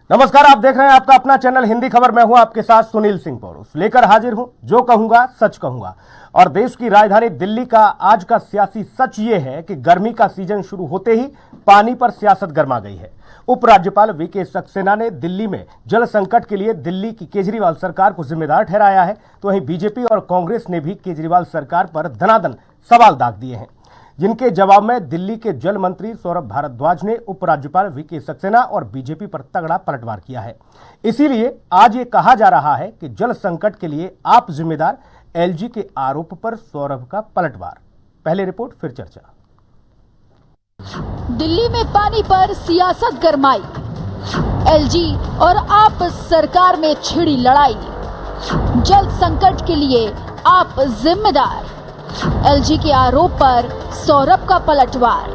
नमस्कार, आप देख रहे हैं आपका अपना चैनल हिंदी खबर। मैं हूं आपके साथ सुनील सिंह पौरुष, लेकर हाजिर हूं जो कहूंगा सच कहूंगा। और देश की राजधानी दिल्ली का आज का सियासी सच ये है कि गर्मी का सीजन शुरू होते ही पानी पर सियासत गर्मा गई है। उपराज्यपाल वीके सक्सेना ने दिल्ली में जल संकट के लिए दिल्ली की केजरीवाल सरकार को जिम्मेदार ठहराया है, तो वहीं बीजेपी और कांग्रेस ने भी केजरीवाल सरकार पर दनादन सवाल दाग दिए हैं, जिनके जवाब में दिल्ली के जल मंत्री सौरभ भारद्वाज ने उपराज्यपाल वीके सक्सेना और बीजेपी पर तगड़ा पलटवार किया है। इसीलिए आज ये कहा जा रहा है कि जल संकट के लिए आप जिम्मेदार, एलजी के आरोप पर सौरभ का पलटवार। पहले रिपोर्ट फिर चर्चा। दिल्ली में पानी पर सियासत गरमाई, एलजी और आप सरकार में छिड़ी लड़ाई। जल संकट के लिए आप जिम्मेदार, एलजी के आरोप पर सौरभ का पलटवार।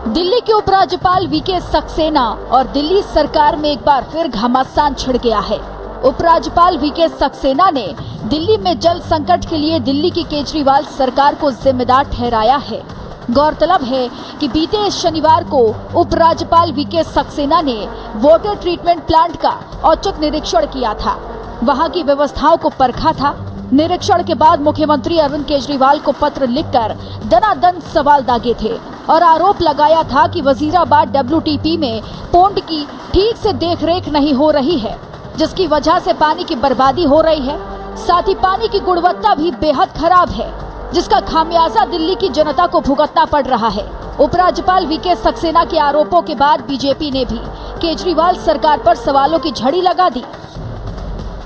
दिल्ली के उपराज्यपाल वीके सक्सेना और दिल्ली सरकार में एक बार फिर घमासान छिड़ गया है। उपराज्यपाल वीके सक्सेना ने दिल्ली में जल संकट के लिए दिल्ली की केजरीवाल सरकार को जिम्मेदार ठहराया है। गौरतलब है कि बीते शनिवार को उपराज्यपाल वीके सक्सेना ने वाटर ट्रीटमेंट प्लांट का औचक निरीक्षण किया था, वहां की व्यवस्थाओं को परखा था। निरीक्षण के बाद मुख्यमंत्री अरविंद केजरीवाल को पत्र लिखकर दनादन सवाल दागे थे और आरोप लगाया था कि वजीराबाद WTP में पोंड की ठीक से देखरेख नहीं हो रही है, जिसकी वजह से पानी की बर्बादी हो रही है। साथ ही पानी की गुणवत्ता भी बेहद खराब है, जिसका खामियाजा दिल्ली की जनता को भुगतना पड़ रहा है। उपराज्यपाल वीके सक्सेना के आरोपों के बाद बीजेपी ने भी केजरीवाल सरकार पर सवालों की झड़ी लगा दी।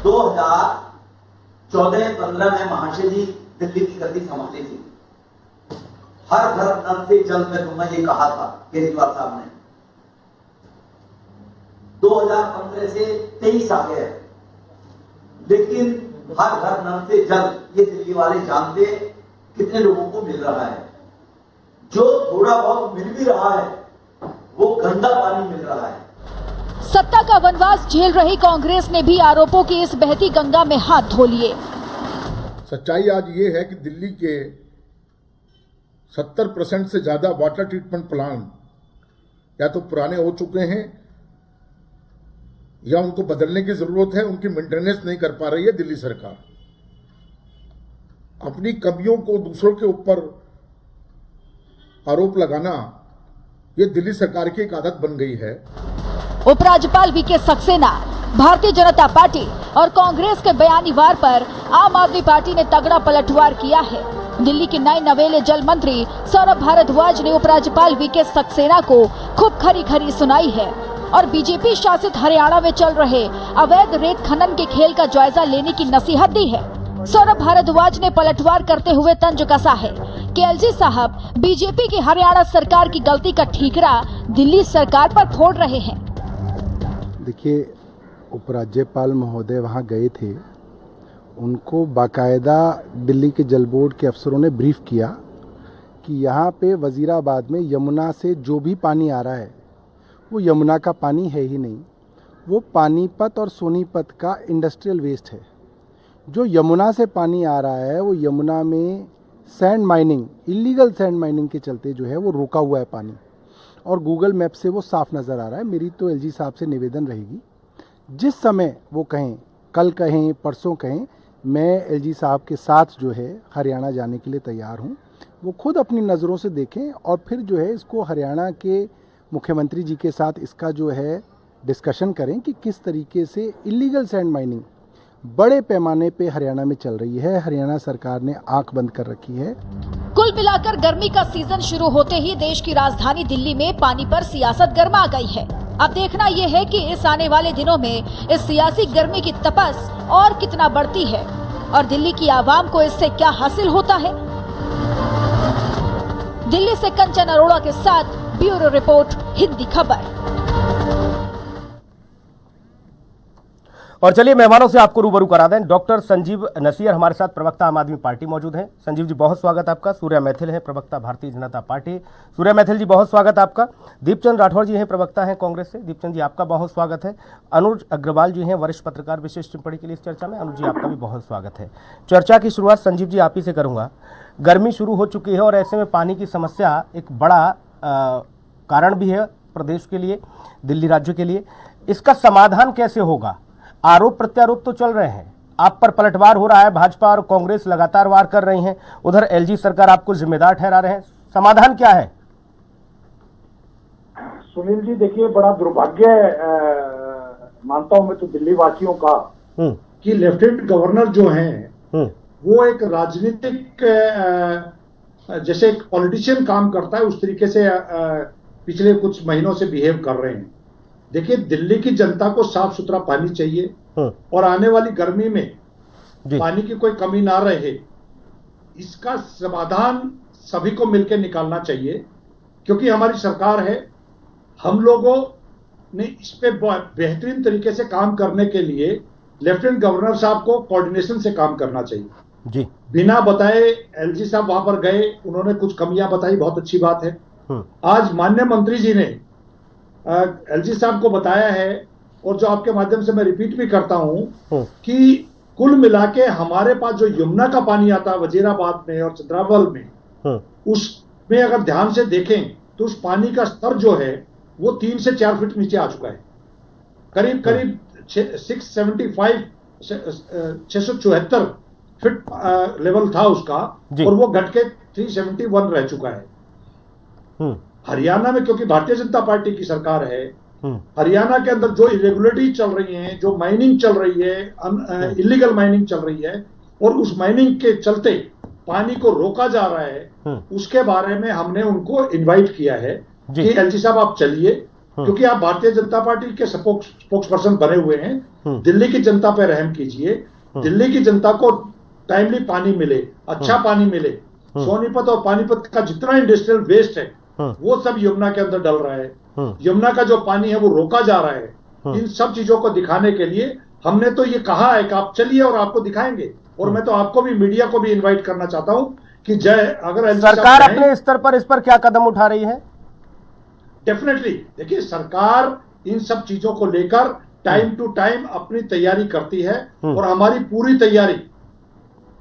2014-15 में महाशय जी दिल्ली की गति संभाली थी। हर घर नल से जल में दूंगा ये कहा था केजरीवाल साहब ने। 2015 से 23 आ गए, लेकिन हर घर नल से जल ये दिल्ली वाले जानते कितने लोगों को मिल रहा है। जो थोड़ा बहुत मिल भी रहा है वो गंदा पानी मिल रहा है। सत्ता का वनवास झेल रही कांग्रेस ने भी आरोपों की इस बहती गंगा में हाथ धो लिए। सच्चाई आज ये है कि दिल्ली के 70% से ज्यादा वाटर ट्रीटमेंट प्लांट या तो पुराने हो चुके हैं या उनको बदलने की जरूरत है। उनकी मेंटेनेंस नहीं कर पा रही है दिल्ली सरकार। अपनी कमियों को दूसरों के ऊपर आरोप लगाना ये दिल्ली सरकार की एक आदत बन गई है। उपराज्यपाल वीके सक्सेना, भारतीय जनता पार्टी और कांग्रेस के बयानीवार पर आम आदमी पार्टी ने तगड़ा पलटवार किया है। दिल्ली के नए नवेले जल मंत्री सौरभ भारद्वाज ने उपराज्यपाल वीके सक्सेना को खूब खरी खरी सुनाई है और बीजेपी शासित हरियाणा में चल रहे अवैध रेत खनन के खेल का जायजा लेने की नसीहत दी है। सौरभ भारद्वाज ने पलटवार करते हुए तंज कसा है कि एलजी साहब बीजेपी की हरियाणा सरकार की गलती का ठीकरा दिल्ली सरकार पर फोड़ रहे हैं। देखिए, उपराज्यपाल महोदय वहाँ गए थे, उनको बाकायदा दिल्ली के जल बोर्ड के अफसरों ने ब्रीफ किया कि यहाँ पे वजीराबाद में यमुना से जो भी पानी आ रहा है वो यमुना का पानी है ही नहीं, वो पानीपत और सोनीपत का इंडस्ट्रियल वेस्ट है। जो यमुना से पानी आ रहा है वो यमुना में sand mining, illegal sand mining के चलते जो है वो रोका हुआ है पानी, और गूगल मैप से वो साफ नज़र आ रहा है। मेरी तो एलजी साहब से निवेदन रहेगी, जिस समय वो कहें, कल कहें, परसों कहें, मैं एलजी साहब के साथ जो है हरियाणा जाने के लिए तैयार हूँ। वो खुद अपनी नज़रों से देखें और फिर जो है इसको हरियाणा के मुख्यमंत्री जी के साथ इसका जो है डिस्कशन करें कि किस तरीके से इलीगल सैंड माइनिंग बड़े पैमाने पे हरियाणा में चल रही है। हरियाणा सरकार ने आंख बंद कर रखी है। कुल मिलाकर गर्मी का सीजन शुरू होते ही देश की राजधानी दिल्ली में पानी पर सियासत गर्मा गई है। अब देखना यह है कि इस आने वाले दिनों में इस सियासी गर्मी की तपस और कितना बढ़ती है और दिल्ली की आवाम को इससे क्या हासिल होता है। दिल्ली से कंचन अरोड़ा के साथ ब्यूरो रिपोर्ट, हिंदी खबर। और चलिए मेहमानों से आपको रूबरू करा दें। डॉक्टर संजीव नसीर हमारे साथ, प्रवक्ता आम आदमी पार्टी मौजूद हैं। संजीव जी बहुत स्वागत आपका। सूर्या मैथिल हैं, प्रवक्ता भारतीय जनता पार्टी। सूर्या मैथिल जी बहुत स्वागत आपका। दीपचंद राठौर जी हैं, प्रवक्ता हैं कांग्रेस से। दीपचंद जी आपका बहुत स्वागत है। अनुज अग्रवाल जी हैं, वरिष्ठ पत्रकार, विशेष टिप्पणी के लिए इस चर्चा में। अनुज जी आपका भी बहुत स्वागत है। चर्चा की शुरुआत संजीव जी आप ही से करूंगा। गर्मी शुरू हो चुकी है और ऐसे में पानी की समस्या एक बड़ा कारण भी है प्रदेश के लिए, दिल्ली राज्य के लिए। इसका समाधान कैसे होगा? आरोप प्रत्यारोप तो चल रहे हैं, आप पर पलटवार हो रहा है, भाजपा और कांग्रेस लगातार वार कर रही हैं, उधर एलजी सरकार आपको जिम्मेदार ठहरा रहे हैं, समाधान क्या है? सुनील जी, देखिए, बड़ा दुर्भाग्य मानता हूं मैं तो दिल्ली वासियों का कि लेफ्टिनेंट गवर्नर जो हैं वो एक राजनीतिक जैसे एक पॉलिटिशियन काम करता है उस तरीके से पिछले कुछ महीनों से बिहेव कर रहे हैं। देखिए, दिल्ली की जनता को साफ सुथरा पानी चाहिए और आने वाली गर्मी में पानी की कोई कमी ना रहे, इसका समाधान सभी को मिलकर निकालना चाहिए। क्योंकि हमारी सरकार है, हम लोगों ने इस पे बेहतरीन तरीके से काम करने के लिए लेफ्टिनेंट गवर्नर साहब को कोऑर्डिनेशन से काम करना चाहिए जी। बिना बताए एलजी साहब वहां पर गए, उन्होंने कुछ कमियां बताई, बहुत अच्छी बात है। आज माननीय मंत्री जी ने एलजी साहब को बताया है, और जो आपके माध्यम से मैं रिपीट भी करता हूं कि कुल मिला के हमारे पास जो यमुना का पानी आता है वजीराबाद में और चंद्रावल में, उसमें अगर ध्यान से देखें तो उस पानी का स्तर जो है वो 3 से 4 फीट नीचे आ चुका है। करीब करीब 674 फीट लेवल था उसका, और वो घट के 371 रह चुका है। हरियाणा में, क्योंकि भारतीय जनता पार्टी की सरकार है, हरियाणा के अंदर जो इरेगुलरिटी चल रही है, जो माइनिंग चल रही है, इलीगल माइनिंग चल रही है, और उस माइनिंग के चलते पानी को रोका जा रहा है, उसके बारे में हमने उनको इनवाइट किया है कि एलजी साहब आप चलिए, क्योंकि आप भारतीय जनता पार्टी के स्पोक्स पर्सन बने हुए हैं, दिल्ली की जनता पे रहम कीजिए, दिल्ली की जनता को टाइमली पानी मिले, अच्छा पानी मिले। सोनीपत और पानीपत का जितना इंडस्ट्रियल वेस्ट है वो सब यमुना के अंदर डल रहा है, यमुना का जो पानी है वो रोका जा रहा है। इन सब चीजों को दिखाने के लिए हमने तो ये कहा है कि आप चलिए और आपको दिखाएंगे। और मैं तो आपको भी, मीडिया को भी इनवाइट करना चाहता हूं कि अगर सरकार अपने स्तर पर इस पर क्या कदम उठा रही है? डेफिनेटली, देखिए, सरकार इन सब चीजों को लेकर टाइम टू टाइम अपनी तैयारी करती है, और हमारी पूरी तैयारी,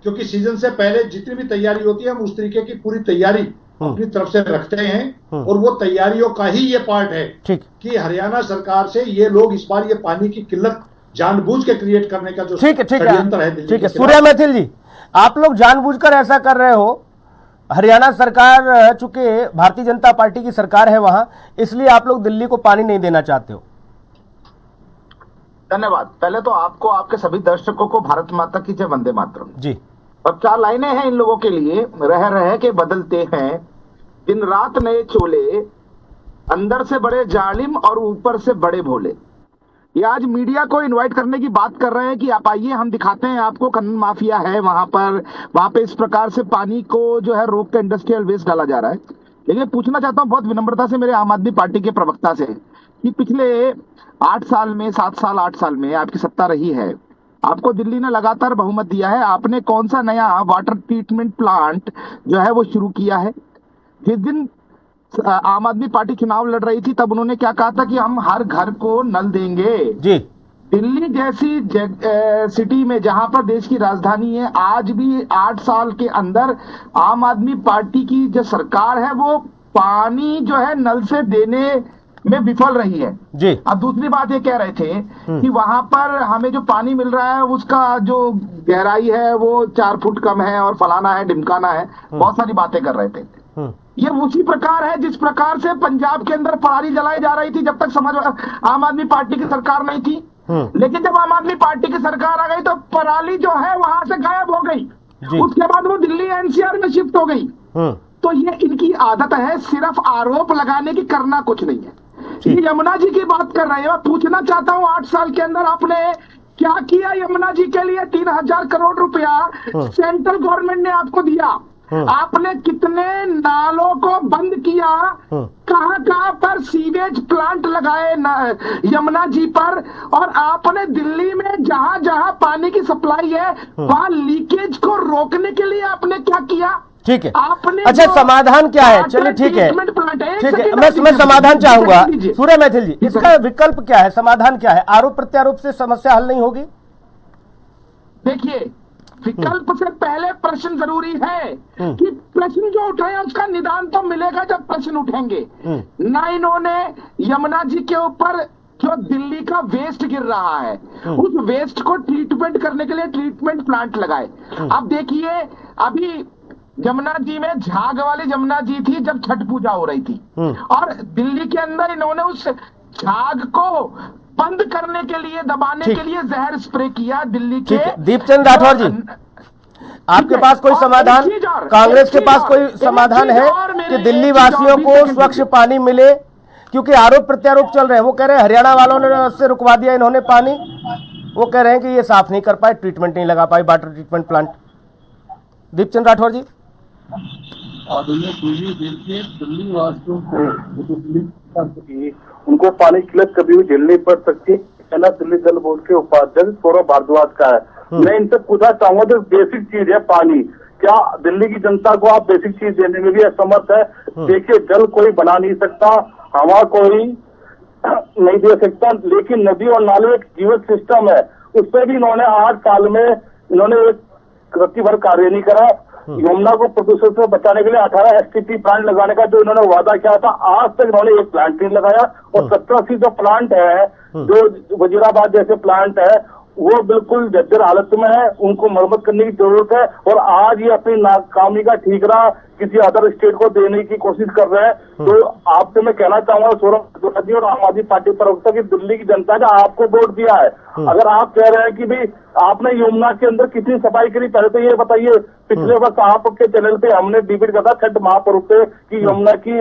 क्योंकि सीजन से पहले जितनी भी तैयारी होती है हम उस तरीके की पूरी तैयारी अपनी तरफ से रखते हैं, और वो तैयारियों का ही ये पार्ट है कि हरियाणा सरकार से ये लोग इस बार ये पानी की किल्लत जानबूझ के क्रिएट करने का जो षड्यंत्र है। ठीक है, सूर्या मैथिल जी, आप लोग जानबूझकर ऐसा कर रहे हो। हरियाणा सरकार, चूंकि भारतीय जनता पार्टी की सरकार है वहां, इसलिए आप लोग दिल्ली को पानी नहीं देना चाहते हो। धन्यवाद। पहले तो आपको, आपके सभी दर्शकों को भारत माता की जय, वंदे मातरम जी। और 4 लाइनें हैं इन लोगों के लिए। रह के बदलते हैं दिन रात नए चोले, अंदर से बड़े जालिम और ऊपर से बड़े भोले। ये आज मीडिया को इनवाइट करने की बात कर रहे हैं कि आप आइए, हम दिखाते हैं आपको, खनन माफिया है वहां पे इस प्रकार से पानी को जो है रोक के इंडस्ट्रियल वेस्ट डाला जा रहा है। लेकिन पूछना चाहता हूं बहुत विनम्रता से मेरे आम आदमी पार्टी के प्रवक्ता से कि पिछले 8 साल में, 8 साल में आपकी सत्ता रही है, आपको दिल्ली ने लगातार बहुमत दिया है, आपने कौन सा नया वाटर ट्रीटमेंट प्लांट जो है वो शुरू किया है? जिस दिन आम आदमी पार्टी चुनाव लड़ रही थी तब उन्होंने क्या कहा था कि हम हर घर को नल देंगे जी। दिल्ली जैसी सिटी में, जहां पर देश की राजधानी है, आज भी 8 साल के अंदर आम आदमी पार्टी की जो सरकार है वो पानी जो है नल से देने में विफल रही है जी। अब दूसरी बात ये कह रहे थे कि वहां पर हमें जो पानी मिल रहा है उसका जो गहराई है वो 4 फुट कम है और फलाना है, ढिमकाना है, बहुत सारी बातें कर रहे थे। ये उसी प्रकार है जिस प्रकार से पंजाब के अंदर पराली जलाई जा रही थी जब तक समझ आम आदमी पार्टी की सरकार नहीं थी। लेकिन जब आम आदमी पार्टी की सरकार आ गई तो पराली जो है वहां से गायब हो गई, उसके बाद वो दिल्ली एनसीआर में शिफ्ट हो गई। तो ये इनकी आदत है सिर्फ आरोप लगाने की, करना कुछ नहीं है। ये यमुना जी की बात कर रहे हो, पूछना चाहता हूँ 8 साल के अंदर आपने क्या किया यमुना जी के लिए? 3000 करोड़ रुपया सेंट्रल गवर्नमेंट ने आपको दिया, आपने कितने नालों को बंद किया, कहां पर सीवेज प्लांट लगाए यमुना जी पर, और आपने दिल्ली में जहां जहां पानी की सप्लाई है वहां लीकेज को रोकने के लिए आपने क्या किया? ठीक है, आपने अच्छा समाधान क्या है? चलिए ठीक है, ठीक है, मैं समाधान चाहूंगा। सूर्य मैथिल जी, इसका विकल्प क्या है, समाधान क्या है? आरोप प्रत्यारोप से समस्या हल नहीं होगी? देखिए, विकल्प से पहले प्रश्न जरूरी है कि प्रश्न जो उठाए उसका निदान तो मिलेगा जब प्रश्न उठेंगे। ना इन्होंने यमुना जी के ऊपर जो दिल्ली का वेस्ट गिर रहा है उस वेस्ट को ट्रीटमेंट करने के लिए ट्रीटमेंट प्लांट लगाए। अब देखिए अभी यमुना जी में झाग वाली यमुना जी थी जब छठ पूजा हो रही थी और दिल्ली के अंदर इन्होंने उस झाग को बंद करने के लिए दबाने के लिए जहर स्प्रे किया दिल्ली के। दीपचंद राठौर जी, आपके पास कोई समाधान, कांग्रेस के पास कोई समाधान है कि दिल्ली वासियों को स्वच्छ पानी मिले? क्योंकि आरोप प्रत्यारोप चल रहे हैं। वो कह रहे हैं हरियाणा वालों ने उससे रुकवा दिया इन्होंने पानी। वो कह रहे हैं कि ये साफ नहीं कर पाए, ट्रीटमेंट नहीं लगा पाए, water treatment plant. Deepchand Rathore ji, Delhi वासियों को उनको पानी की किल्लत कभी भी झेलनी पड़ सकती है, कहना दिल्ली जल बोर्ड के उपाध्यक्ष सौरभ भारद्वाज का है। मैं इनसे पूछना चाहूंगा, जो बेसिक चीज है पानी, क्या दिल्ली की जनता को आप बेसिक चीज देने में भी असमर्थ है? देखिए, जल कोई बना नहीं सकता, हवा कोई नहीं दे सकता, लेकिन नदी और नाले एक जीवित सिस्टम है। उससे भी इन्होंने 8 साल में इन्होंने एक रत्ती भर कार्य नहीं करा। यमुना को प्रदूषण से बचाने के लिए 18 STP प्लांट लगाने का जो इन्होंने वादा किया था, आज तक इन्होंने एक प्लांट नहीं लगाया। और 17 जो प्लांट है, जो वजीराबाद जैसे प्लांट है, वो बिल्कुल जर्जर हालत में है, उनको मरम्मत करने की जरूरत है। और आज ये अपनी नाकामी का ठीकरा किसी अदर स्टेट को देने की कोशिश कर रहे हैं। तो आपसे मैं कहना चाहूंगा सौरभ जी और आम आदमी पार्टी प्रवक्ता की, दिल्ली की जनता ने आपको वोट दिया है। अगर आप कह रहे हैं कि भाई आपने यमुना के अंदर कितनी सफाई करी, पहले तो ये बताइए। पिछले वर्ष आपके चैनल पे हमने डिबेट करा छठ महापर्व पे कि यमुना की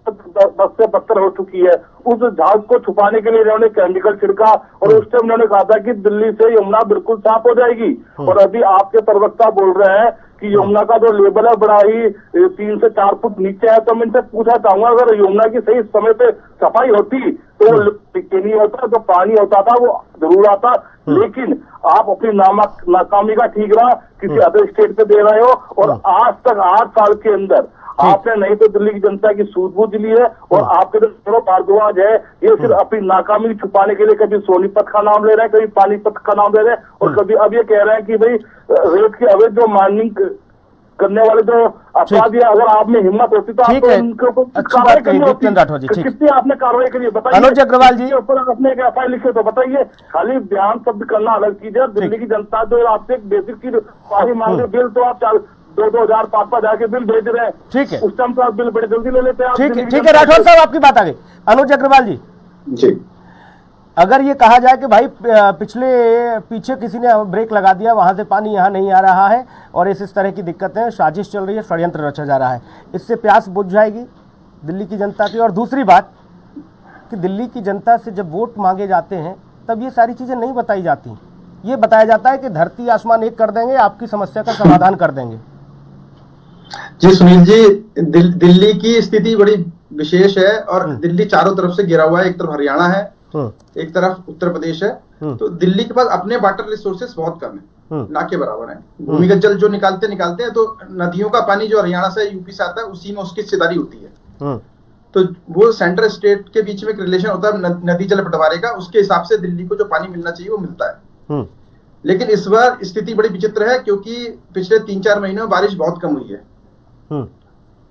10 से 72 हो चुकी है। उस झाग को छुपाने के लिए इन्होंने केमिकल छिड़का और उस टाइम उन्होंने कहा था कि दिल्ली से यमुना बिल्कुल साफ हो जाएगी। और अभी आपके प्रवक्ता बोल रहे हैं कि यमुना का जो लेवल है बड़ा ही 3 से 4 फुट नीचे है। तो मैं इनसे पूछना चाहूंगा, अगर यमुना की सही समय पे सफाई होती तो नहीं होता, जो पानी होता था वो जरूर आता। लेकिन आप अपनी नाकामी का ठीकरा किसी अदर स्टेट पे दे रहे हो। और आज तक 8 साल के अंदर आपने नहीं तो दिल्ली की जनता की सूझबूझ ली है। और आपके जो सौरभ भारद्वाज है, ये सिर्फ अपनी नाकामी छुपाने के लिए कभी सोनीपत का नाम ले रहे हैं, कभी पानीपत का नाम ले रहे हैं, और कभी अब ये कह रहे हैं कि भाई रेत की अवैध जो माइनिंग करने वाले जो अपराधी है, अगर आप में हिम्मत होती तो आप उनके ऊपर कितनी आपने कार्रवाई करी बताइए। अनुज अग्रवाल जी, ऊपर आपने एक FIR लिखे तो बताइए। खाली बयान शब्द करना अलग चीज है। दिल्ली की जनता जो आपसे एक बेसिक चीज पानी मांग रहे, बिल तो आप 2,000 5,000 के बिल भेज रहे हैं। ठीक है, उस टाइम तो आप बिल बड़े जल्दी ले लेते हैं। ठीक है राठौर साहब, आपकी बात आ गई। अनुज अग्रवाल जी, अगर ये कहा जाए कि भाई पीछे किसी ने ब्रेक लगा दिया, वहां से पानी यहाँ नहीं आ रहा है और इस तरह की दिक्कतें, साजिश चल रही है, षड्यंत्र रचा जा रहा है, इससे प्यास बुझ जाएगी दिल्ली की जनता की? और दूसरी बात कि दिल्ली की जनता से जब वोट मांगे जाते हैं तब ये सारी चीजें नहीं बताई जाती। ये बताया जाता है कि धरती आसमान एक कर देंगे, आपकी समस्या का समाधान कर देंगे। जी सुनील जी, दिल्ली की स्थिति बड़ी विशेष है और दिल्ली चारों तरफ से घिरा हुआ है। एक तरफ हरियाणा है, एक तरफ उत्तर प्रदेश है। तो दिल्ली के पास अपने वाटर रिसोर्सेस बहुत कम है, ना के बराबर है। भूमिगत जल जो निकालते हैं तो नदियों का पानी जो हरियाणा से यूपी से आता है उसी में उसकी हिस्सेदारी होती है। तो वो सेंट्रल स्टेट के बीच में एक रिलेशन होता है नदी जल बंटवारे का, उसके हिसाब से दिल्ली को जो पानी मिलना चाहिए वो मिलता है। लेकिन इस बार स्थिति बड़ी विचित्र है क्योंकि पिछले 3-4 महीनों में बारिश बहुत कम हुई है।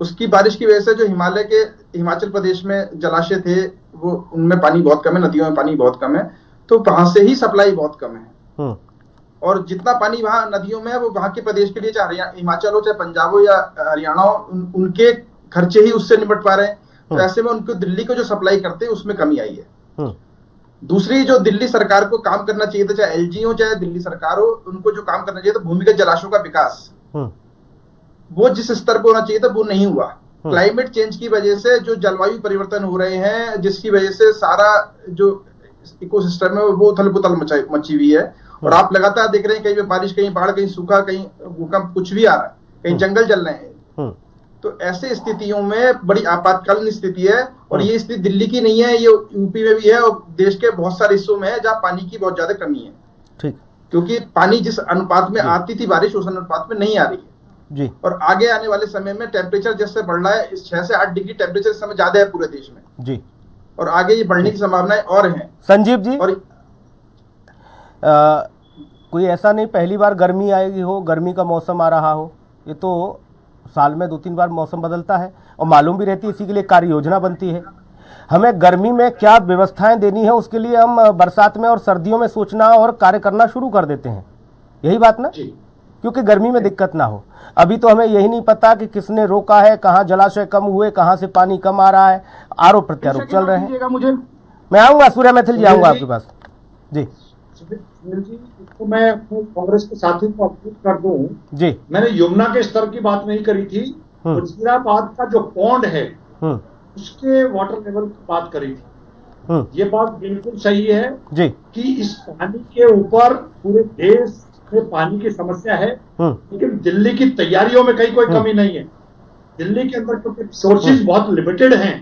उसकी बारिश की वजह से जो हिमाचल प्रदेश में जलाशय थे वो उनमें पानी बहुत कम है, नदियों में पानी बहुत कम है, तो वहां से ही सप्लाई बहुत कम है। और जितना पानी वहां नदियों में है वो वहां के प्रदेश के लिए, चाहे हिमाचल हो चाहे पंजाब हो या हरियाणा हो, उनके खर्चे ही उससे निपट पा रहे हैं। तो ऐसे में उनको दिल्ली को जो सप्लाई करते हैं उसमें कमी आई है। दूसरी जो दिल्ली सरकार को काम करना चाहिए था, चाहे LG हो चाहे दिल्ली सरकार हो, उनको जो काम करना चाहिए था भूमिगत जलाशयों का विकास, वो जिस स्तर पर होना चाहिए था वो नहीं हुआ। क्लाइमेट चेंज की वजह से जो जलवायु परिवर्तन हो रहे हैं, जिसकी वजह से सारा जो इकोसिस्टम है वो उथल पुथल मची हुई है। और आप लगातार देख रहे हैं कहीं पे बारिश, कहीं बाढ़, कहीं सूखा, कहीं भूकंप, कुछ भी आ रहा है, कहीं जंगल जल रहे हैं। तो ऐसे स्थितियों में बड़ी आपातकालीन स्थिति है। और ये स्थिति दिल्ली की नहीं है, ये यूपी में भी है और देश के बहुत सारे हिस्सों में है जहाँ पानी की बहुत ज्यादा कमी है। ठीक, क्योंकि पानी जिस अनुपात में आती थी बारिश उस अनुपात में नहीं आ रही है जी। और आगे आने वाले समय में टेम्परेचर जैसे बढ़ रहा है, 6 से 8 डिग्री टेम्परेचर इस समय ज्यादा है पूरे देश में जी, और आगे ये बढ़ने की संभावनाएं और हैं। संजीव जी, और कोई ऐसा नहीं पहली बार गर्मी आएगी हो, गर्मी का मौसम आ रहा हो, ये तो साल में 2-3 बार मौसम बदलता है और मालूम भी रहती है, इसी के लिए कार्य योजना बनती है। हमें गर्मी में क्या व्यवस्थाएं देनी है उसके लिए हम बरसात में और सर्दियों में सोचना और कार्य करना शुरू कर देते हैं, यही बात ना, क्योंकि गर्मी में दिक्कत ना हो। अभी तो हमें यही नहीं पता कि किसने रोका है, कहाँ जलाशय कम हुए, कहाँ से पानी कम आ रहा है, आरोप प्रत्यारोप चल रहे हैं। मुझे मैं आऊंगा सूर्य मैथिल जी, आऊंगा आपके पास जी। तो मैं कांग्रेस के साथी को अपील कर दूं जी, मैंने यमुना के स्तर की बात नहीं करी थी, वजीराबाद का जो पौंड है उसके वाटर लेवल की बात करी थी। ये बात बिल्कुल सही है जी कि इस पानी के ऊपर पूरे देश में पानी की समस्या है, लेकिन दिल्ली की तैयारियों में कहीं कोई कमी नहीं है। दिल्ली के अंदर क्योंकि रिसोर्सेज बहुत लिमिटेड हैं,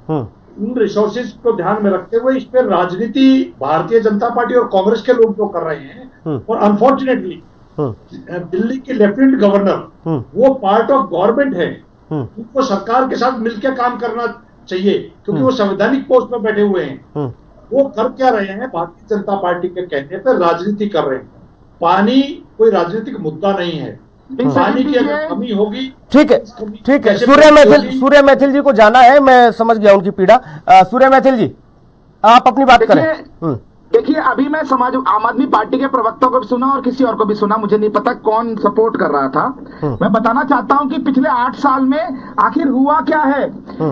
इन रिसोर्सेज को ध्यान में रखते हुए इस पर राजनीति भारतीय जनता पार्टी और कांग्रेस के लोग जो कर रहे हैं, और अनफॉर्चुनेटली दिल्ली के लेफ्टिनेंट गवर्नर वो पार्ट ऑफ गवर्नमेंट है, उनको सरकार के साथ मिलकर काम करना चाहिए, क्योंकि वो संवैधानिक पोस्ट पर बैठे हुए हैं। वो कर क्या रहे हैं, भारतीय जनता पार्टी के कहने पर राजनीति कर रहे हैं। पानी कोई राजनीतिक मुद्दा नहीं है, पानी की अगर कमी होगी, ठीक है, ठीक है। सूर्य मैथिल जी को जाना है, मैं समझ गया उनकी पीड़ा। सूर्य मैथिल जी आप अपनी बात करें। देखिए, अभी मैं आम आदमी पार्टी के प्रवक्ता को भी सुना और किसी और को भी सुना, मुझे नहीं पता कौन सपोर्ट कर रहा था। मैं बताना चाहता हूं कि पिछले 8 साल में आखिर हुआ क्या है।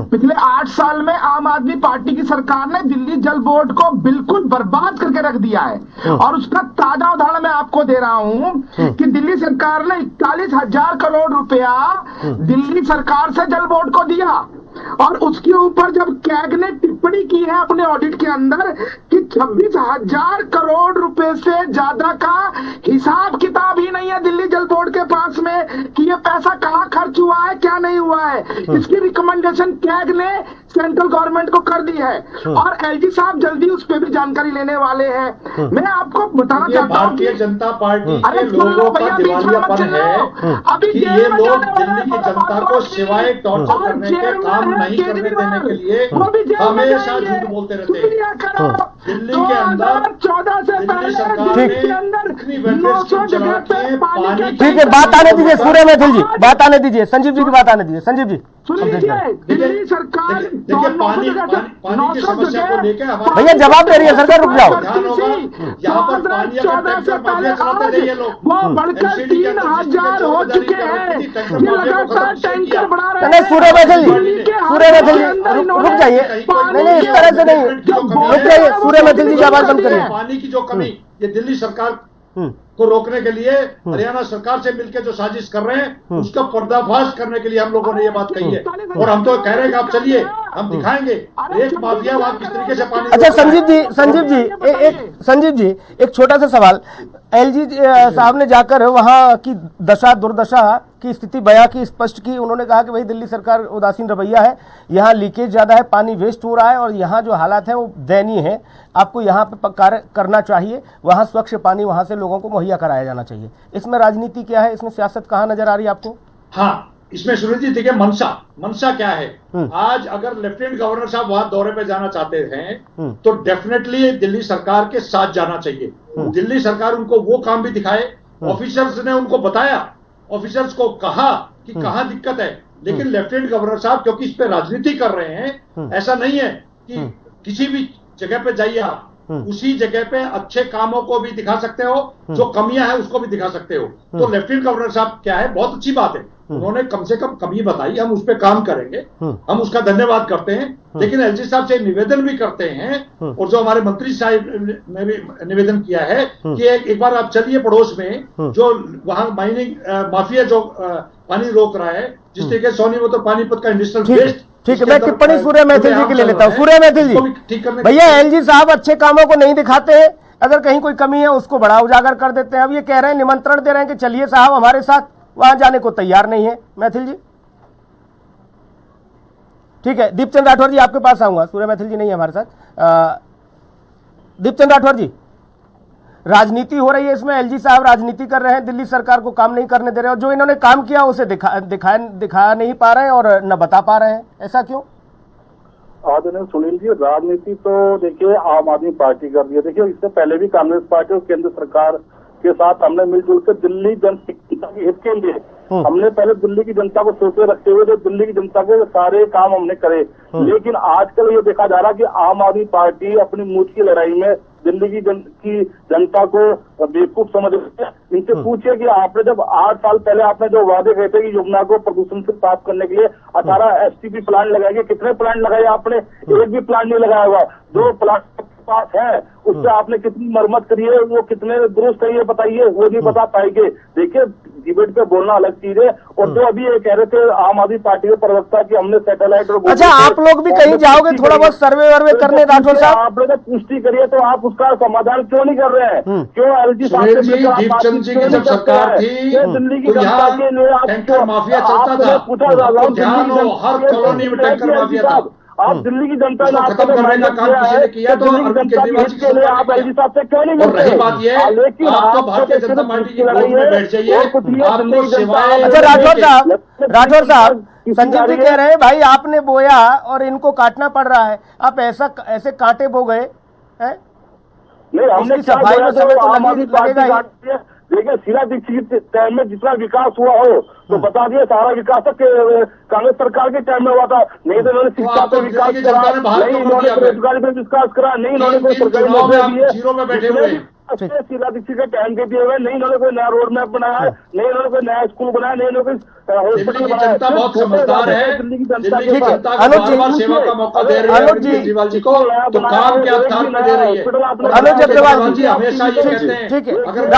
पिछले 8 साल में आम आदमी पार्टी की सरकार ने दिल्ली जल बोर्ड को बिल्कुल बर्बाद करके रख दिया है। और उसका ताजा उदाहरण मैं आपको दे रहा हूं कि दिल्ली सरकार ने 41,000 करोड़ रुपया दिल्ली सरकार से जल बोर्ड को दिया, और उसके ऊपर जब कैग ने टिप्पणी की है अपने ऑडिट के अंदर कि 26,000 करोड़ रुपए से ज्यादा का हिसाब किताब ही नहीं है दिल्ली जल बोर्ड के पास में कि ये पैसा कहां खर्च हुआ है, क्या नहीं हुआ है। इसकी रिकमेंडेशन कैग ने सेंट्रल गवर्नमेंट को कर दी है, और एलजी साहब जल्दी उस पर भी जानकारी लेने वाले हैं। मैं आपको बताना चाहता हूँ भारतीय जनता पार्टी के लोगों का दिवालियापन है कि ये लोग दिल्ली की जनता को सिवाय टॉर्चर करने के काम नहीं करने देने के लिए हमेशा झूठ बोलते रहते हैं। दिल्ली के अंदर 14 से दिल्ली सरकार ने इतनी वेलफेयर स्कीम चला रखी है, पानी। ठीक है, बात आने दीजिए सूर्य मैथिल जी, बात आने दीजिए, संजीव जी की बात आने दीजिए। संजीव जी दिल्ली सरकार देखिए, पानी की समस्या को लेकर भैया जवाब दे रही है सरकार, रुक जाओ। ध्यान होगा, यहाँ पर पानी का टैंकर माफिया चलाते नहीं है लोग, वो बढ़कर 3,000 हो चुके हैं, लगातार टैंकर बढ़ा रहे हैं। नहीं सूर्य मैथिल जी, रुक जाइए, नहीं इस तरह से नहीं, रुक जाइए सूर्य मैथिल जी की आवाज बंद करिए। पानी की जो कमी ये दिल्ली सरकार को रोकने के लिए हरियाणा सरकार से मिलकर जो साजिश कर रहे हैं उसका पर्दाफाश करने के लिए हम लोगों ने ये बात कही है, और हम तो कह रहे हैं कि आप चलिए, हम दिखाएंगे एक माफिया वहां किस तरीके से पानी। अच्छा संजीव जी एक छोटा सा सवाल, एलजी साहब ने जाकर वहां की दुर्दशा की स्थिति बयां की, स्पष्ट की। उन्होंने कहा कि भाई दिल्ली सरकार उदासीन रवैया है, यहाँ लीकेज ज्यादा है, पानी वेस्ट हो रहा है, और यहाँ जो हालात है वो दयनीय है, आपको यहाँ पे कार्य करना चाहिए, वहाँ स्वच्छ पानी वहाँ से लोगों को मुहैया कराया जाना चाहिए। इसमें राजनीति क्या है, इसमें सियासत कहाँ नजर आ रही है आपको? हाँ, इसमें सूरज जी देखिए, मनसा क्या है। आज अगर लेफ्टिनेंट गवर्नर साहब वहां दौरे पे जाना चाहते हैं तो डेफिनेटली दिल्ली सरकार के साथ जाना चाहिए। दिल्ली सरकार उनको वो काम भी दिखाए, ऑफिसर्स ने उनको बताया, ऑफिसर्स को कहा कि कहां दिक्कत है, लेकिन लेफ्टिनेंट गवर्नर साहब क्योंकि इस पे राजनीति कर रहे हैं, ऐसा नहीं है कि किसी भी जगह पे जाइए आप उसी जगह पे अच्छे कामों को भी दिखा सकते हो, जो कमियां हैं उसको भी दिखा सकते हो। तो लेफ्टिनेंट गवर्नर साहब क्या है, बहुत अच्छी बात है, उन्होंने कम से कम कमी बताई, हम उस पर काम करेंगे, हम उसका धन्यवाद करते हैं। लेकिन एलजी साहब से निवेदन भी करते हैं, और जो हमारे मंत्री साहब ने भी निवेदन किया है कि एक बार आप चलिए पड़ोस में जो वहां माइनिंग माफिया जो पानी रोक रहा है, जिस तरीके से सोनीपत और पानीपत का इंडस्ट्रियल वेस्ट। ठीक है, मैं टिप्पणी सूर्य मैथिल जी के लिए लेता हूँ। सूर्य मैथिल जी, भैया एलजी साहब अच्छे कामों को नहीं दिखाते हैं, अगर कहीं कोई कमी है उसको बड़ा उजागर कर देते हैं। अब ये कह रहे हैं, निमंत्रण दे रहे हैं कि चलिए साहब हमारे साथ, वहां जाने को तैयार नहीं है मैथिल जी। ठीक है, दीपचंद राठौर जी आपके पास आऊंगा, सूर्य मैथिल जी नहीं है हमारे साथ। दीपचंद राठौर जी, राजनीति हो रही है इसमें, एलजी साहब राजनीति कर रहे हैं, दिल्ली सरकार को काम नहीं करने दे रहे, और जो इन्होंने काम किया उसे दिखा नहीं पा रहे हैं और न बता पा रहे हैं, ऐसा क्यों? आदरणीय सुनील जी, राजनीति तो देखिए आम आदमी पार्टी कर रही है। देखिए, इससे पहले भी कांग्रेस पार्टी और केंद्र सरकार के साथ हमने मिलजुल कर दिल्ली जनता के हित के लिए हमने पहले दिल्ली की जनता को सोचे रखते हुए तो दिल्ली की जनता के सारे काम हमने करे। लेकिन आजकल ये देखा जा रहा है कि आम आदमी पार्टी अपनी मूठ की लड़ाई में दिल्ली की जनता को बेवकूफ समझ रहे हैं। इनसे पूछिए कि आपने जब 8 साल पहले आपने जो वादे किए थे कि यमुना को प्रदूषण से साफ करने के लिए 18 एसटीपी प्लांट लगाएंगे, कितने प्लांट लगाए आपने? एक भी प्लांट नहीं लगाया हुआ। जो प्लांट पास है उससे आपने कितनी मरम्मत करी है, वो कितने दुरुस्त है ये बताइए, वो नहीं बता पाएंगे। देखिए डिबेट पे बोलना अलग चीज है, और जो अभी ये कह रहे थे आम आदमी पार्टी के प्रवक्ता कि हमने सैटेलाइट और अच्छा, आप लोग भी कहीं जाओगे थोड़ा बहुत सर्वे वर्वे करने राठौर साहब? आपने जब पुष्टि करिए तो आप उसका समाधान क्यों नहीं कर रहे हैं? क्यों एलजी साहब से दीपचंद जी की जब सरकार थी दिल्ली की तो जनता के लिए यहाँ टैंकर माफिया चलता था। पूछा जा रहा हूँ, ध्यान हो, हर कॉलोनी में टैंकर माफिया था। आप दिल्ली की जनता ने खत्म करने का काम किसी ने किया तो अरविंद केजरीवाल जी के लिए आप एलजी साहब से क्यों नहीं और रही बात ये, आप तो भारतीय जनता पार्टी की बोर्ड में बैठ जाइए, आपको सिवाय। अच्छा राठौर साहब संजीव जी कह रहे हैं भाई आपने बोया और इनको काटना पड़ रहा है, आप ऐसे कांटे बो गए हैं? नहीं, हमने सफाई में समय तो लगेगा ही। देखिए शीला दीक्षित के टाइम में जितना विकास हुआ हो तो बता दिए, सारा विकास तक कांग्रेस सरकार के टाइम में हुआ था। नहीं तो इन्होंने शिक्षा पे विकास करा, नहीं इन्होंने रोजगार पे विकास करा, नहीं इन्होंने कोई सरकारी नौकरी दी है। शीला दीक्षित के टाइम के दिए हुए, नहीं इन्होंने कोई नया रोड मैप बनाया है, नहीं इन्होंने कोई नया स्कूल बनाया, नहीं इन्होंने कोई हॉस्पिटल बनाया। बहुत समझदार है, दिल्ली की जनता अनुज सेवा का मौका दे रही है केजरीवाल जी को, तो काम क्या ताल में दे रही है। अनुज अग्रवाल जी हमेशा ये कहते हैं ठीक है, अगर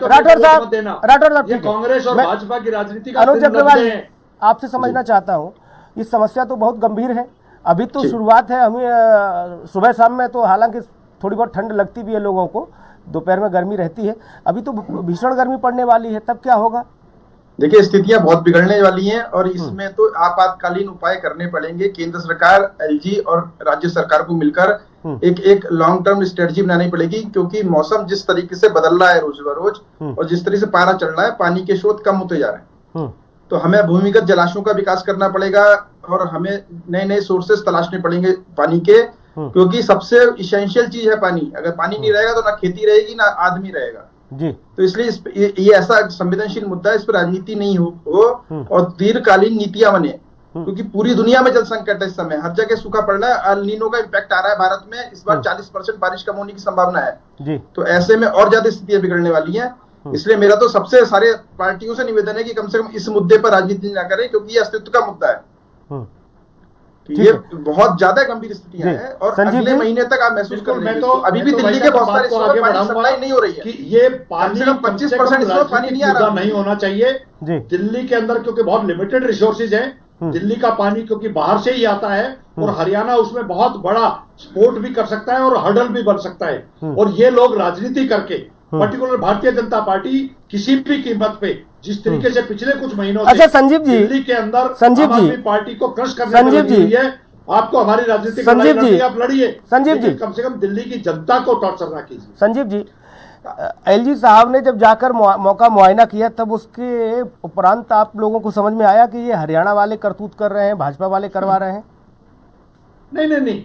राठौर साहब ये कांग्रेस और भाजपा की राजनीति का अनुज अग्रवाल आपसे समझना चाहता हूँ, ये समस्या तो बहुत गंभीर है। अभी तो शुरुआत है, हमें सुबह शाम में तो हालांकि थोड़ी बहुत ठंड लगती भी है लोगों को, दोपहर में गर्मी रहती है, अभी तो भीषण गर्मी पड़ने वाली है, तब क्या होगा? देखिए स्थितियां बहुत बिगड़ने वाली हैं और इसमें तो आपातकालीन उपाय करने पड़ेंगे। केंद्र सरकार, एलजी और राज्य सरकार को मिलकर एक लॉन्ग टर्म स्ट्रेटजी बनानी पड़ेगी, क्योंकि मौसम जिस तरीके से बदल रहा है रोज बरोज और जिस तरीके से पारा चढ़ रहा है, पानी के स्रोत कम होते जा रहे हैं, तो हमें भूमिगत जलाशयों का विकास करना पड़ेगा और हमें नए नए सोर्सेस तलाशने पड़ेंगे पानी के, क्योंकि सबसे इसेंशियल चीज है पानी। अगर पानी नहीं रहेगा तो ना खेती रहेगी ना आदमी रहेगा जी। तो इसलिए ये ऐसा संवेदनशील मुद्दा है, इस पर राजनीति नहीं हो और दीर्घकालीन नीतियां बने, क्योंकि पूरी दुनिया में जल संकट है इस समय, हर जगह सूखा पड़ रहा है। अल नीनो का इम्पैक्ट आ रहा है भारत में, इस बार 40% बारिश कम होने की संभावना है जी। तो ऐसे में और ज्यादा स्थितियां बिगड़ने वाली हैं। इसलिए मेरा तो सबसे सारे पार्टियों से निवेदन है कि कम से कम इस मुद्दे पर राजनीति न करें, क्योंकि ये अस्तित्व का मुद्दा है। ये बहुत ज्यादा गंभीर स्थितियां हैं और अगले महीने तक आप महसूस कर रहे हैं। तो अभी भी दिल्ली के बहुत सारे हिस्सों में पानी सप्लाई नहीं हो रही है कि ये पानी 25% इसमें पानी नहीं आ रहा, नहीं होना चाहिए दिल्ली के अंदर, क्योंकि बहुत लिमिटेड रिसोर्सेज है। दिल्ली का पानी क्योंकि बाहर से ही आता है और हरियाणा उसमें बहुत बड़ा सपोर्ट भी कर सकता है और हर्डल भी बन सकता है। और ये लोग राजनीति करके, पर्टिकुलर भारतीय जनता पार्टी किसी भी कीमत पे, जिस तरीके से पिछले कुछ महीनों से संजीव जी दिल्ली के अंदर संजीव जी पार्टी को क्रश करने में लगी हुई है, आपको हमारी राजनीतिक संजीव जी आप लड़िए, संजीव जी कम से कम दिल्ली की जनता को टॉर्चर ना कीजिए। संजीव जी, एलजी साहब ने जब जाकर मौका मुआयना किया, तब उसके उपरांत आप लोगों को समझ में आया कि ये हरियाणा वाले करतूत कर रहे हैं, भाजपा वाले करवा रहे हैं? नहीं,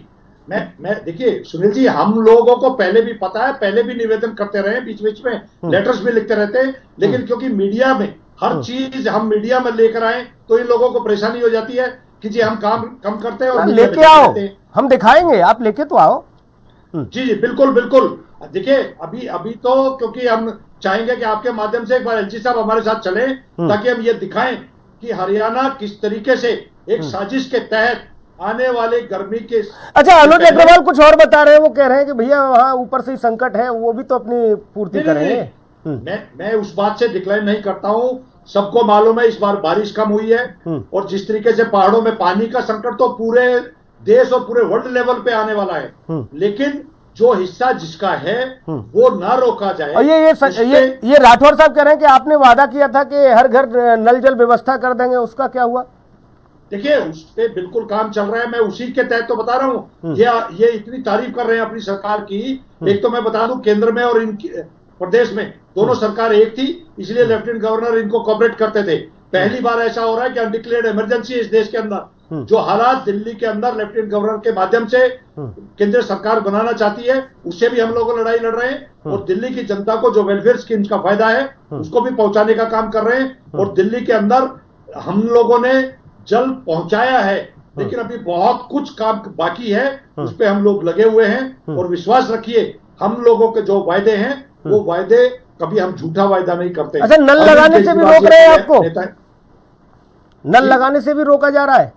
मैं देखिए सुनील जी, हम लोगों को पहले भी पता है, पहले भी निवेदन करते रहे, बीच बीच में लेटर्स भी लिखते रहते हैं, लेकिन क्योंकि मीडिया में हर चीज हम मीडिया में लेकर आए तो इन लोगों को परेशानी हो जाती है कि जी हम काम कम करते हैं और लेके आओ, हम दिखाएंगे, आप लेके तो आओ। जी बिल्कुल। देखिए अभी तो क्योंकि हम चाहेंगे कि आपके माध्यम से एक बार एलजी साहब हमारे साथ चले, ताकि हम ये दिखाएं कि हरियाणा किस तरीके से एक साजिश के तहत आने वाले गर्मी के। अच्छा, अनुज अग्रवाल कुछ और बता रहे हैं, वो कह रहे हैं कि भैया वहाँ ऊपर से ही संकट है, वो भी तो अपनी पूर्ति करेंगे। मैं उस बात से डिक्लाइन नहीं करता हूँ। सबको मालूम है इस बार बारिश कम हुई है और जिस तरीके से पहाड़ों में पानी का संकट तो पूरे देश और पूरे वर्ल्ड लेवल पे आने वाला है, लेकिन जो हिस्सा जिसका है वो ना रोका जाए। और ये राठौर साहब कह रहे हैं कि आपने वादा किया था कि हर घर नल जल व्यवस्था कर देंगे, उसका क्या हुआ? देखिए उस पे बिल्कुल काम चल रहा है, मैं उसी के तहत तो बता रहा हूँ। ये इतनी तारीफ कर रहे हैं अपनी सरकार की। एक तो मैं बता दूं, केंद्र में और इनकी प्रदेश में दोनों सरकार एक थी, इसलिए लेफ्टिनेंट गवर्नर इनको कोऑपरेट करते थे। पहली बार ऐसा हो रहा है कि अनडिक्लेयर्ड इमरजेंसी इस देश के अंदर जो हालात दिल्ली के अंदर लेफ्टिनेंट गवर्नर के माध्यम से केंद्र सरकार बनाना चाहती है, उससे भी हम लोग लड़ाई लड़ रहे हैं और दिल्ली की जनता को जो वेलफेयर स्कीम्स का फायदा है उसको भी पहुंचाने का काम कर रहे हैं। और दिल्ली के अंदर हम लोगों ने जल पहुंचाया है, लेकिन अभी बहुत कुछ काम बाकी है, उस पर हम लोग लगे हुए हैं। और विश्वास रखिए, हम लोगों के जो वायदे हैं वो वायदे कभी हम झूठा वायदा नहीं करते। अच्छा, नल लगाने से भी रोक रहे हैं आपको? नल लगाने से भी रोका जा रहा है?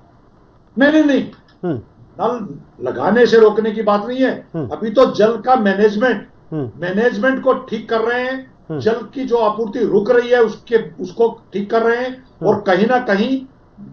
नहीं, नल लगाने से रोकने की बात नहीं है। अभी तो जल का मैनेजमेंट को ठीक कर रहे हैं। जल की जो आपूर्ति रुक रही है उसको ठीक कर रहे हैं। और कहीं ना कहीं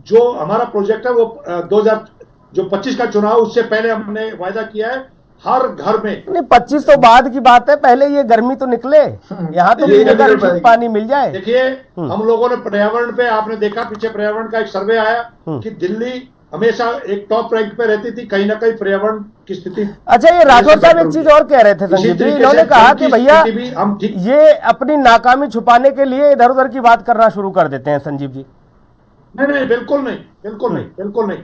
जो हमारा प्रोजेक्ट है वो 2025 का चुनाव उससे पहले हमने वायदा किया है हर घर में। नहीं, 25 तो बाद की बात है, पहले ये गर्मी तो निकले, यहाँ तो ठीक पानी मिल जाए। देखिए, हम लोगों ने पर्यावरण पे, आपने देखा पीछे पर्यावरण का एक सर्वे आया कि दिल्ली हमेशा एक टॉप रैंक पे रहती थी, कहीं ना कहीं पर्यावरण की स्थिति। अच्छा, ये राठौर साहब एक चीज और कह रहे थे संजीव जी, इन्होंने कहा कि भैया ये अपनी नाकामी छुपाने के लिए इधर उधर की बात करना शुरू कर देते हैं। संजीव जी, नहीं, बिल्कुल नहीं।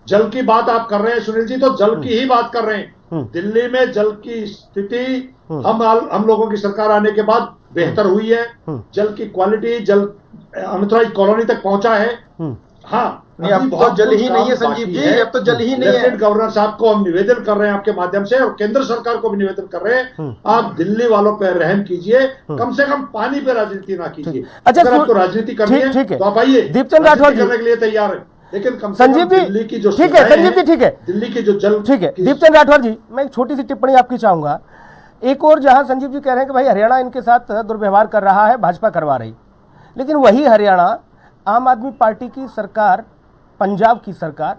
जल की बात आप कर रहे हैं सुनील जी, तो जल की ही बात कर रहे हैं। दिल्ली में जल की स्थिति हम लोगों की सरकार आने के बाद बेहतर हुई है। जल की क्वालिटी, जल अनऑथराइज्ड कॉलोनी तक पहुंचा है। हाँ, अब तो जल ही नहीं है संजीव जी, अब तो जल ही नहीं है। लेफ्टिनेंट गवर्नर साहब को हम निवेदन कर रहे हैं आपके माध्यम से, और केंद्र सरकार को भी निवेदन कर रहे हैं, आप दिल्ली वालों पर रहम कीजिए, कम से कम पानी पे राजनीति ना कीजिए। अच्छा, अगर आपको राजनीति करनी है तो आप आइए, दीपचंद राठौर करने के लिए तैयार है, लेकिन कम से संजीव कम जी दिल्ली की जो ठीक है, संजीव जी ठीक है, दिल्ली की जो जल ठीक है। दीपचंद राठौर जी, मैं एक छोटी सी टिप्पणी आपकी चाहूंगा। एक और जहां संजीव जी कह रहे हैं कि भाई हरियाणा इनके साथ दुर्व्यवहार कर रहा है, भाजपा करवा रही, लेकिन वही हरियाणा आम आदमी पार्टी की सरकार, पंजाब की सरकार,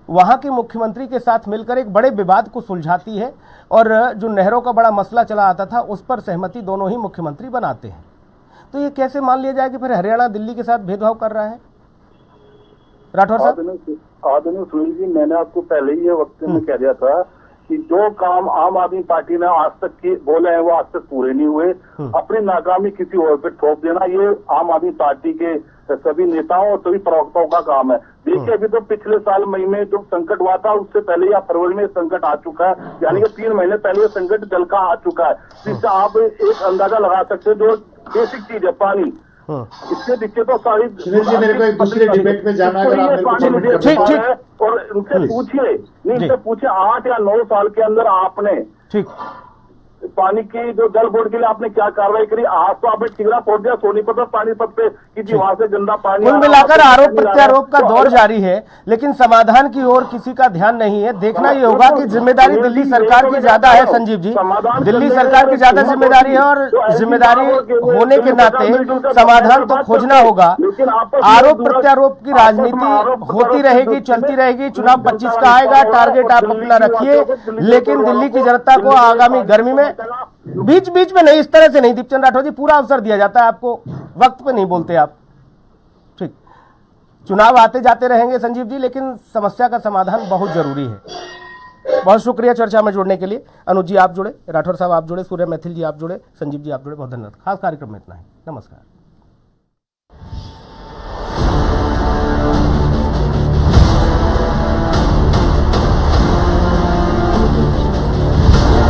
वहां के मुख्यमंत्री के साथ मिलकर एक बड़े विवाद को सुलझाती है, और जो नहरों का बड़ा मसला चला आता था उस पर सहमति दोनों ही मुख्यमंत्री बनाते हैं। तो ये कैसे मान लिया जाए कि फिर हरियाणा दिल्ली के साथ भेदभाव कर रहा है? राठौर साहब। आदरणीय सुनील जी, मैंने आपको पहले ही ये वक्त में कह दिया था कि जो काम आम आदमी पार्टी ने आज तक के बोले हैं वो आज तक पूरे नहीं हुए। अपनी नाकामी किसी और पे थोप देना ये आम आदमी पार्टी के सभी नेताओं और सभी प्रवक्ताओं का काम है। देखिए, अभी तो पिछले साल मई में जो संकट हुआ था उससे पहले या फरवरी में संकट आ चुका है, यानी कि 3 महीने पहले ये संकट जल का आ चुका है। इससे आप एक अंदाजा लगा सकते हैं, जो बेसिक चीज है पानी, इसके पीछे तो सारी सुनील जी, मेरे को एक दूसरे डिबेट में जाना है, अगर आप मेरे को ठीक। और उनसे पूछिए, नहीं इनसे पूछिए 8 या 9 साल के अंदर आपने ठीक पानी की जो जल बोर्ड के लिए आपने क्या कार्रवाई करी। आज तो आपने ठिगरा फोड़ दिया सोनीपत और पानीपत पे कि वहां से गंदा पानी। कुल मिलाकर आरोप प्रत्यारोप का दौर जारी है, लेकिन समाधान की ओर किसी का ध्यान नहीं है। देखना ये होगा कि जिम्मेदारी दिल्ली सरकार की ज्यादा है। संजीव जी, दिल्ली सरकार की ज्यादा जिम्मेदारी है, और जिम्मेदारी होने के नाते समाधान तो खोजना होगा। आरोप प्रत्यारोप की राजनीति होती रहेगी, चलती रहेगी। चुनाव 25 का आएगा, टारगेट आप अपना रखिए, लेकिन दिल्ली की जनता को आगामी गर्मी में बीच बीच में नहीं, इस तरह से नहीं। दीपचंद राठौर जी, पूरा अवसर दिया जाता है आपको, वक्त पे नहीं बोलते आप। ठीक, चुनाव आते जाते रहेंगे संजीव जी, लेकिन समस्या का समाधान बहुत जरूरी है। बहुत शुक्रिया चर्चा में जुड़ने के लिए। अनुज जी आप जुड़े, राठौर साहब आप जुड़े, सूर्य मैथिल जी आप जुड़े, संजीव जी आप जुड़े, बहुत धन्यवाद। खास कार्यक्रम में इतना ही, नमस्कार।